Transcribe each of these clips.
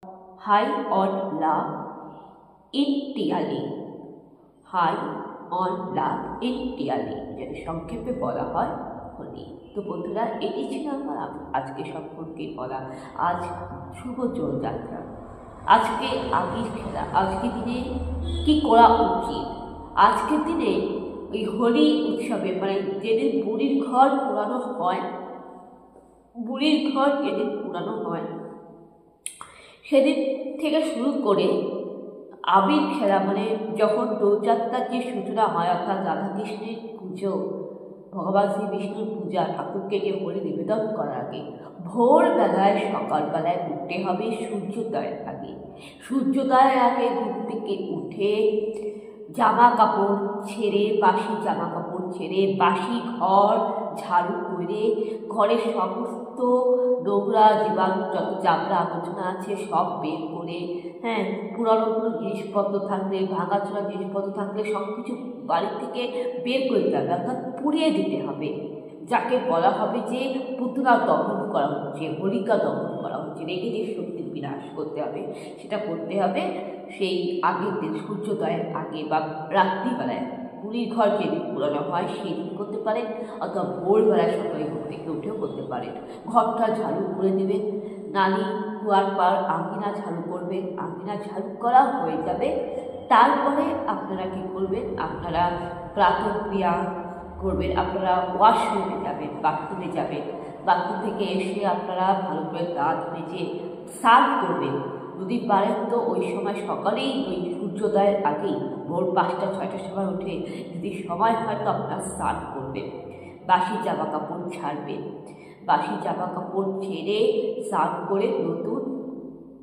High on love in টিয়ালি। High on love in টিয়ালি, যেটা সংক্ষেপে বলা হয় হোলি। তো বন্ধুরা, এটি ছিল আমার আজকে সম্পর্কে বলা। আজ শুভ দোলযাত্রা, আজকে আবির খেলা, আজকে দিনে কি করা উচিত। আজকের দিনে ওই হোলি উৎসবে মানে যেদিন বুড়ির ঘর পোড়ানো হয়, বুড়ির ঘর যেদিন পোড়ানো হয় সেদিন থেকে শুরু করে আবির খেলা, মানে যখন দোলযাত্রার যে সূচনা হয় অর্থাৎ রাধাকৃষ্ণের পুজো, ভগবান শ্রী বিষ্ণুর পূজা, ঠাকুরকে যে হোলি নিবেদন করার আগে ভোরবেলায় সকালবেলায় উঠতে হবে সূর্যোদয়ের আগে। সূর্যোদয়ের আগে ঘুম থেকে উঠে জামা কাপড় ছেড়ে, বাসি জামা কাপড় ছেড়ে, বাসি ঘর ঝাড়ু করে, ঘরের সমস্ত নোংরা জীবাণু যত চামড়া আবর্জনা আছে সব বের করে, হ্যাঁ, পুরানো কোনো জিনিসপত্র থাকলে, ভাঙাচোরা জিনিসপত্র থাকলে সব কিছু বাড়ি থেকে বের করে দিতে হবে, অর্থাৎ পুড়িয়ে দিতে হবে। যাকে বলা হবে যে পুতলা দহন করা হচ্ছে, হোলিকা দহন করা হচ্ছে, রেগে যে শক্তির বিনাশ করতে হবে, সেটা করতে হবে সেই আগের দিন সূর্যোদয়ের আগে বা রাত্রিবেলায়। বুড়ির ঘর যেদিন পুরানো হয় সেই দিন করতে পারেন, অথবা ভোরবেলায় সকালে ঘুম থেকে উঠেও করতে পারেন। ঘরটা ঝাড়ু করে দেবেন, নালি কুয়ার পার আঙিনা ঝাড়ু করবেন। আঙিনা ঝাড়ু করা হয়ে যাবে, তারপরে আপনারা কী করবেন, আপনারা প্রাতঃক্রিয়া করবেন, আপনারা ওয়াশরুমে যাবেন, বাথরুমে যাবেন। বাথরুম থেকে এসে আপনারা ভালো করে দাঁত মেজে স্নান করবেন। যদি পারেন তো ওই সময় সকালেই, ওই সূর্যোদয়ের আগেই ভোর 5টা-6টার সময় উঠে যদি সময় হয় তো আপনারা স্নান করবেন। বাসি জামা কাপড় ছাড়বেন, বাসি জামা কাপড় ছেড়ে স্নান করে নতুন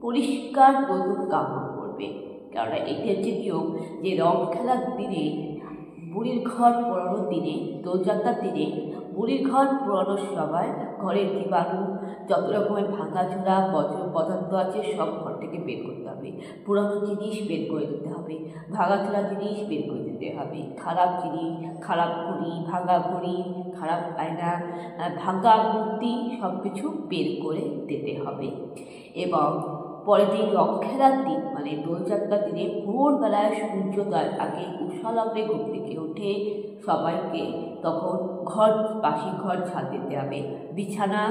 পরিষ্কার নতুন কাপড় পরবেন। কারণ এটা হচ্ছে নিয়ম যে রং খেলার দিনে, বুড়ির ঘর পোড়ানোর দিনে, দোলযাত্রার দিনে বুড়ির ঘর পোড়ানোর সময় ঘরের জীবাণু, যত রকমের ভাঙাচোরা বজ্র পদার্থ আছে সব ঘর থেকে বের করতে হবে। পুরানো জিনিস বের করে দিতে হবে, ভাঙাচোরা জিনিস বের করে দিতে হবে, খারাপ জিনিস, খারাপ ঘড়ি, ভাঙা ঘড়ি, খারাপ আয়না, ভাঙা মূর্তি সব কিছু বের করে দিতে হবে। এবং পরের দিন রং খেলার দিন মানে দোলযাত্রার দিনে ভোরবেলায় সূর্যোদয়ের আগে উষালগ্নে ঘুম থেকে উঠে সবাইকে তখন বাসি ঘর ঝাড় দিতে হবে। বিছানা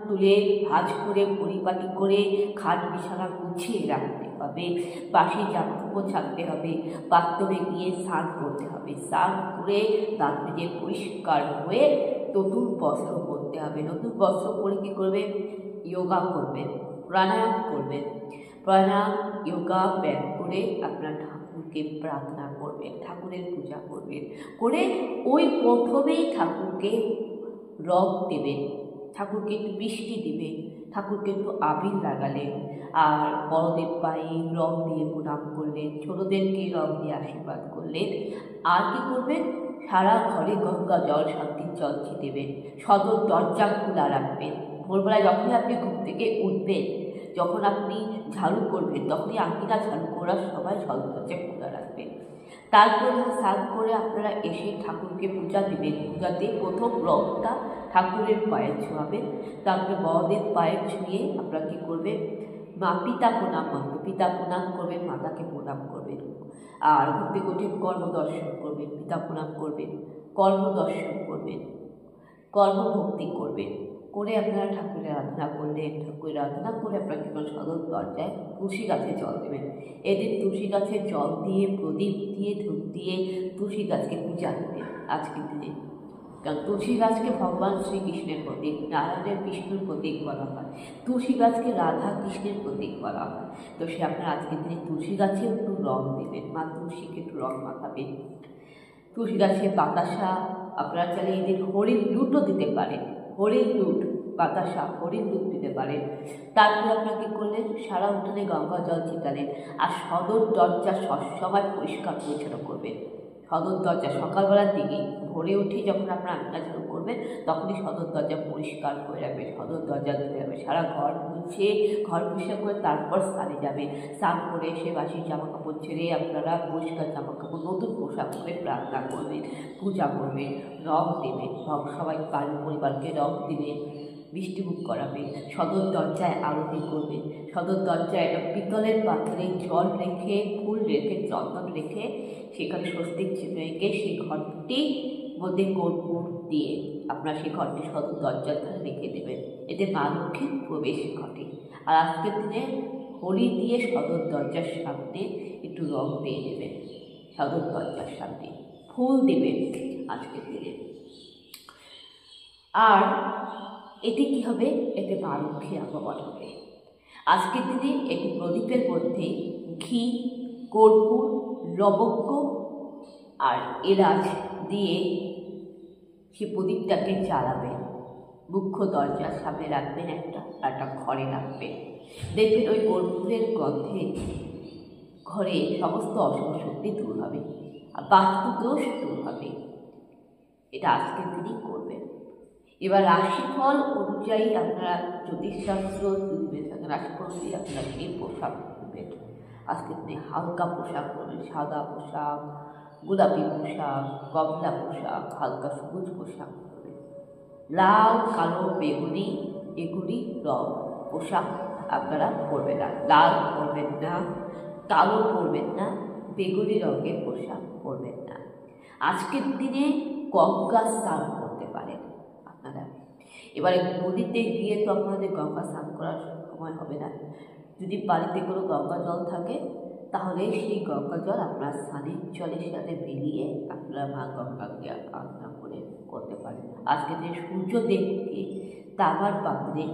তুলে ভাঁজ করে পরিপাটি করে খাট বিছানা গুছিয়ে রাখতে হবে। বাসি জামা কাপড় ছাড়তে হবে, বাথরুমে গিয়ে স্নান করতে হবে। স্নান করে দাঁত মেজে পরিষ্কার হয়ে নতুন বস্ত্র পরতে হবে। নতুন বস্ত্র পরে কী করবে, যোগা করবেন, প্রাণায়াম করবেন। প্রাণায়াম, যোগা, ব্যায়াম করে আপনার ঠাকুরকে প্রার্থনা করবেন, ঠাকুরের পূজা করবেন। করে ওই প্রথমেই ঠাকুরকে রং দেবেন, ঠাকুরকে একটু মিষ্টি দিবেন, ঠাকুরকে একটু আবির লাগালেন, আর বড়দের পায়ে রং দিয়ে প্রণাম করলেন, ছোটদেরকে রং দিয়ে আশীর্বাদ করলেন। আর কী করবেন, সারা ঘরে গঙ্গা জল, শান্তির জল দেবেন। সদর দরজা খোলা রাখবেন। ভোরবেলায় যখনই আপনি ঘুম থেকে উঠবেন, যখন আপনি ঝাড়ু করবেন, তখনই আঙিনা ঝাড়ু করার সবাই সদর দরজা খোলা রাখবেন। তারপরে স্নান করে আপনারা এসে ঠাকুরকে পূজা দেবেন। পূজাতে প্রথম রংটা ঠাকুরের পায়ে ছোঁয়াবেন, তারপরে বড়দের পায়ে ছুঁয়ে আপনারা কী করবেন, পিতা প্রণাম মন্ত্র, পিতা প্রণাম করবেন, মাতাকে প্রণাম করবেন। আর ঘুম থেকে উঠে কর্ম দর্শন করবেন, পিতা প্রণাম করবেন, কর্ম দর্শন করবেন, কর্মভক্তি করবেন। করে আপনারা ঠাকুরের আরাধনা করলেন। ঠাকুরের আরাধনা করে আপনারা কী করবেন, সদর দরজায় তুলসী গাছে জল দেবেন। এদিন তুলসী গাছে জল দিয়ে, প্রদীপ দিয়ে, ধূপ দিয়ে তুলসী গাছকে পূজা দেবেন আজকের দিনে। কারণ তুলসী গাছকে ভগবান শ্রীকৃষ্ণের প্রতীক, নারায়ণের বিষ্ণুর প্রতীক বলা হয়, তুলসী গাছকে রাধা কৃষ্ণের প্রতীক বলা হয়। তো সে আপনারা আজকের দিনে তুলসী গাছে একটু রং দেবেন, মা তুলসীকে একটু রং মাখাবেন। তুলসী গাছে বাতাসা, আপনারা চাইলে এদিন হরিণ লুটও দিতে পারেন, হরিণ লুট, বাতাসা, হরিণ লুট দিতে পারেন। তারপরে আপনারা কী করলেন, সারা উঠানে গঙ্গা জল ছিটালেন। আর সদর দরজা সবসময় পরিষ্কার পরিচ্ছন্ন করবেন। সদর দরজা সকালবেলার দিকে ভোরে উঠে যখন আপনারা আঙিনা ঝাড়ু করবেন, তখনই সদর দরজা পরিষ্কার করে রাখবেন, সদর দরজা ধুয়ে যাবে, সারা ঘর মুছে, ঘর পরিষ্কার করে তারপর স্নানে যাবে। স্নান করে এসে বাসি জামা কাপড় ছেড়ে আপনারা পরিষ্কার জামা কাপড়, নতুন পোশাক পরে প্রার্থনা করবেন, পূজা করবেন, রং দেবেন, সবাই বাড়ির পরিবারকে রং দিবেন। মিষ্টিমুখ করাবেন, সদর দরজায় আরতি করবেন, সদর দরজায় একটা পিতলের পাত্রে জল রেখে, ফুল রেখে, চন্দন রেখে, সেখানে স্বস্তিক চিহ্ন রেখে সেই ঘরটির মধ্যে কর্পূর দিয়ে আপনার সেই ঘরটি সদর দরজার ধারে রেখে দেবেন। এতে মা লক্ষ্মীর প্রবেশ ঘটে। আর আজকের দিনে হোলি দিয়ে সদর দরজার সামনে একটু রং দিয়ে দেবেন, সদর দরজার সামনে ফুল দেবেন আজকের দিনে। আর এতে কী হবে? এতে মা লক্ষ্মীর আগমন হবে। আজকের দিনে একটি প্রদীপের মধ্যে ঘি, কর্পূর, লবঙ্গ আর এলাচ দিয়ে সেই প্রদীপটাকে জ্বালাবেন। মুখ্য দরজার সামনে রাখবেন একটা ঘরে রাখবেন। দেখবেন ওই কর্পূরের গন্ধে ঘরে সমস্ত অশুভ শক্তি দূর হবে, আর বাস্তুদোষ দূর হবে। এটা আজকের দিনই করবেন। এবার রাশিফল অনুযায়ী আপনারা জ্যোতিষশাস্ত্র রাশিফল অনুযায়ী আপনারা সেই পোশাক করবেন। আজকের দিনে হালকা পোশাক করবেন, সাদা পোশাক, গোলাপি পোশাক, কমলা পোশাক, হালকা সবুজ পোশাক করবেন। লাল, কালো, বেগুনি এগুলি রং পোশাক আপনারা পরবেন না। লাল পরবেন না, কালো পরবেন না, বেগুনি রঙের পোশাক পরবেন না। আজকের দিনে গঙ্গা স্নান করতে পারেন আপনারা। এবারে নদীতে গিয়ে তো আপনাদের গঙ্গা স্নান করার সময় হবে না। যদি বাড়িতে কোনো গঙ্গা জল থাকে তাহলে সেই গঙ্গা জল আপনার স্নানের জলের সাথে মিলিয়ে আপনারা মা গঙ্গাকে আরাধনা করে করতে পারেন। আজকের দিনে সূর্যদেবকে তামার পাত্রে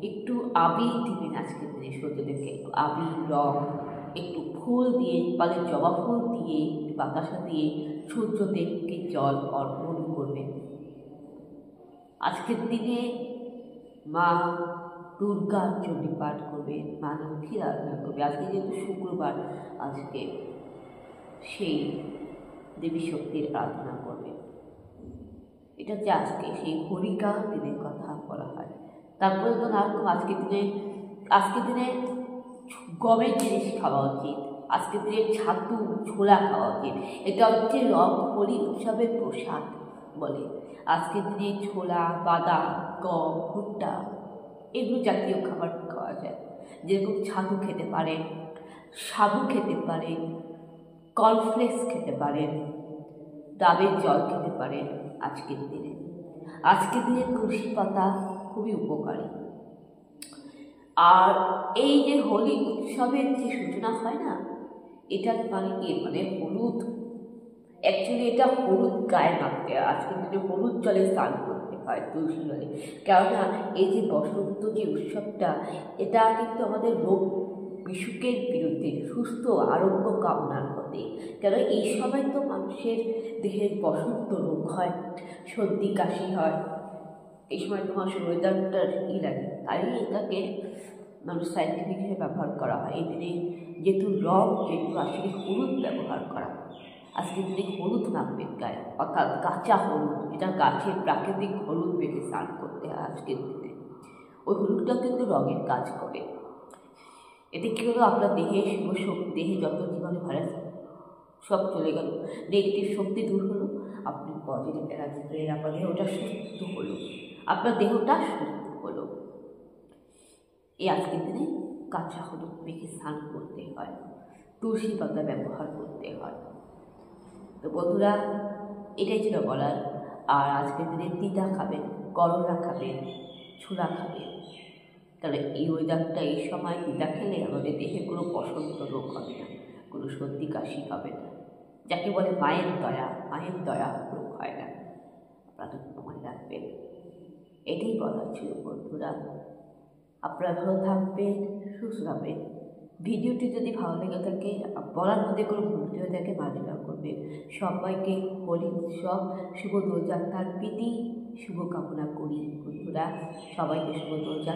একটু আবির দিবেন। আজকের দিনে সূর্যদেবকে একটু আবির রং, একটু ফুল দিয়ে, পালে জবা ফুল দিয়ে, বাতাসা দিয়ে সূর্যদেবকে জল অর্পণ করবেন। আজকের দিনে মা দুর্গার চণ্ডী পাঠ করবেন, মা লক্ষ্মীর আরাধনা করবে। আজকে যেহেতু শুক্রবার, আজকে সেই দেবী শক্তির আরাধনা করবে। এটা হচ্ছে আজকে সেই হোলিকা দিনের কথা বলা হয়। তারপরে তো নারকম আজকের দিনে গমের জিনিস খাওয়া উচিত। আজকের দিনে ছাতু, ছোলা খাওয়া উচিত। এটা হচ্ছে হোলি উৎসবের প্রসাদ বলে। আজকের দিনে ছোলা, বাদাম, গম, ভুট্টা এগুলো জাতীয় খাবার খাওয়া যায়। যেরকম ছাতু খেতে পারেন, সাবু খেতে পারেন, কর্নফ্লেক্স খেতে পারেন, ডাবের জল খেতে পারেন। আজকের দিনে তুলসী পাতা খুবই উপকারী। আর এই যে হোলি উৎসবের যে সূচনা হয় না, এটার মানে কি? মানে হলুদ, অ্যাকচুয়ালি এটা হলুদ গায়ে মাখতে হয়। আজকের দিনে হলুদ জলে স্নান করতে হয়, তুলসী জলে। কেননা এই যে বসন্ত যে উৎসবটা, এটা কিন্তু আমাদের রোগ বিসুখের বিরুদ্ধে সুস্থ আরোগ্য কামনার হতে। কেন এই সময় তো মানুষের দেহের বসন্ত রোগ হয়, সর্দি কাশি হয়। এই সময় তো মানুষের ওয়েদারটা লাগে, তাই এটাকে মানুষ সাইন্টিফিক হিসেবে ব্যবহার করা হয়। এই দিনে যেহেতু আসলে হলুদ ব্যবহার করা হয়। আজকের দিনে হলুদ মাখবেন গায়ে, অর্থাৎ কাঁচা হলুদ, এটা গাছের প্রাকৃতিক হলুদ মেখে স্নান করতে হয় আজকের দিনে। ওই হলুদটা কিন্তু রঙের কাজ করে। এতে কী হলো? আপনার দেহে দেহে যত জীবাণু ভাইরাস সব চলে গেল, নেগেটিভ শক্তি দূর হলো, আপনি পজিটিভ এনার্জি পেলেন, আপনার দেহটা সুস্থ হলো, আপনার দেহটা সুস্থ হলো। এই আজকের দিনে কাঁচা হলুদ মেখে স্নান করতে হয়, তুলসী পাতা ব্যবহার করতে হয়। তো বন্ধুরা, এটাই ছিল বলার। আর আজকের দিনে তিতা খাবেন, করলা খাবেন, ছোলা খাবেন। তাহলে এই ওয়েদারটা, এই সময় তিতা খেলে আমাদের দেহে কোনো বসন্ত রোগ হবে না, কোনো সর্দি কাশি হবে না। যাকে বলে মায়ের দয়া রোগ হয় না। আপনারা মনে রাখবেন। এটাই বলার ছিল বন্ধুরা। আপনারা ভালো থাকবেন, সুস্থ থাকবেন। ভিডিওটি যদি ভালো লেগে থাকে, বলার মধ্যে কোনো ভুল হয়ে থাকে, মার্জনা করবেন। সবাইকে হোলি উৎসব শুভ দোলযাত্রার প্রীতি শুভকামনা করি বন্ধুরা। সবাইকে শুভ দোলযাত্রা।